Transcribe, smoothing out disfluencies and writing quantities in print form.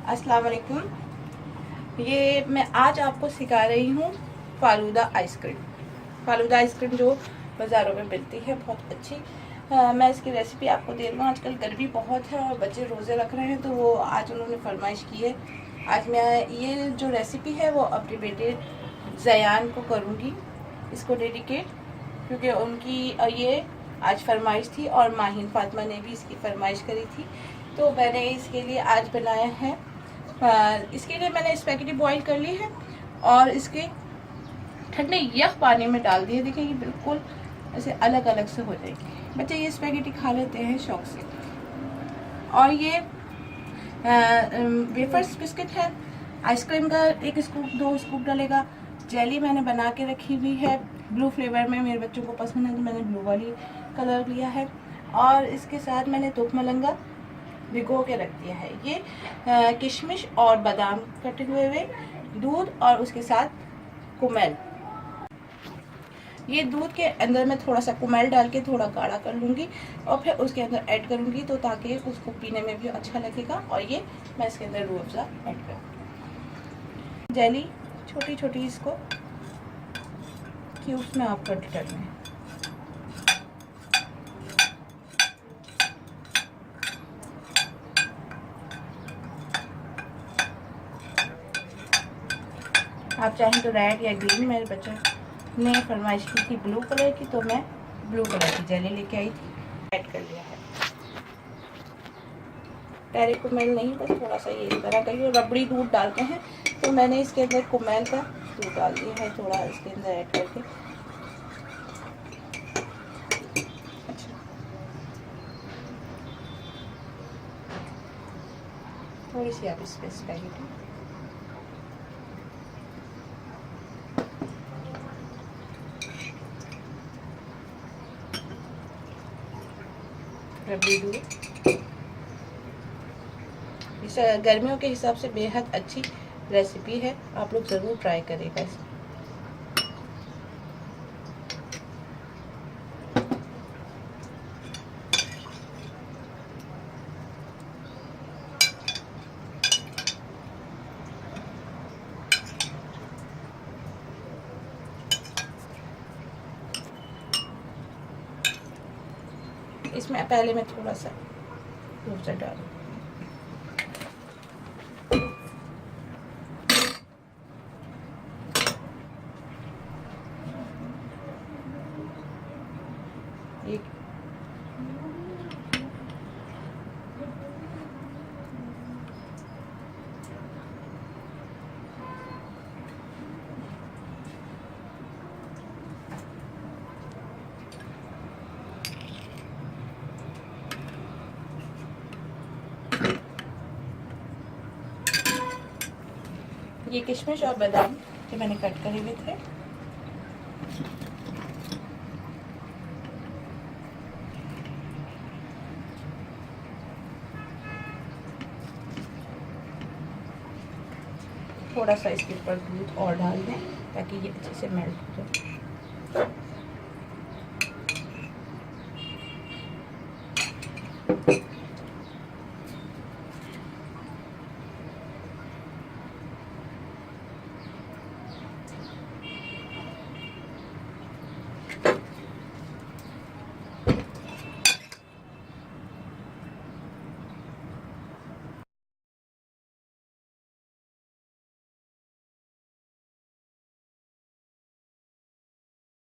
अस्सलाम वालेकुम। ये मैं आज आपको सिखा रही हूँ फालूदा आइसक्रीम। फालूदा आइसक्रीम जो बाज़ारों में मिलती है बहुत अच्छी। मैं इसकी रेसिपी आपको दे रही हूँ। आजकल गर्मी बहुत है और बच्चे रोज़े रख रहे हैं, तो वो आज उन्होंने फरमाइश की है। आज मैं ये जो रेसिपी है वो अपने बेटे जयान को करूँगी, इसको डेडिकेट, क्योंकि उनकी ये आज फरमाइश थी और माहिन फातिमा ने भी इसकी फरमाइश करी थी, तो मैंने इसके लिए आज बनाया है। इसके लिए मैंने स्पैगेटी बॉईल कर ली है और इसके ठंडे यख पानी में डाल दिए। देखिए ये बिल्कुल ऐसे अलग अलग से हो जाएगी। बच्चे ये स्पैगेटी खा लेते हैं शौक से। और ये वेफर्स बिस्किट है, आइसक्रीम का 1 स्कूप 2 स्कूप डलेगा। जेली मैंने बना के रखी हुई है ब्लू फ्लेवर में, मेरे बच्चों को पसंद है तो मैंने ब्लू वाली कलर लिया है। और इसके साथ मैंने तुख मलंगा भिगो के रख दिया है। ये किशमिश और बादाम कटे हुए दूध और उसके साथ कुमेल। ये दूध के अंदर मैं थोड़ा सा कुमेल डाल के थोड़ा गाढ़ा कर लूँगी और फिर उसके अंदर ऐड करूँगी, तो ताकि उसको पीने में भी अच्छा लगेगा। और ये मैं इसके अंदर रूह अफ़ज़ा ऐड करूँगी। जेली छोटी छोटी इसको क्यूब्स में आप कट करना है। आप चाहें तो रेड या ग्रीन, मेरे बच्चे ने फरमाइश की थी ब्लू कलर की, तो मैं ब्लू कलर की जेली लेके आई थी, ऐड कर लिया है। डायरेक्ट कुमेल नहीं, बस थोड़ा सा ये इस तरह का ये रबड़ी दूध डालते हैं, तो मैंने इसके अंदर कुमेल का दूध डाल दिया है थोड़ा इसके अंदर ऐड करके। अच्छा, थोड़ी सी आप इस पर स्पैगेटी रबड़ी दूध। इस गर्मियों के हिसाब से बेहद अच्छी रेसिपी है, आप लोग ज़रूर ट्राई करेगा इसे। इसमें पहले मैं थोड़ा सा दूध डालूँ। ये ये किशमिश और बादाम जो मैंने कट करे हुए थे, थोड़ा सा इसके ऊपर दूध और डाल दें ताकि ये अच्छे से मेल्ट हो जाए।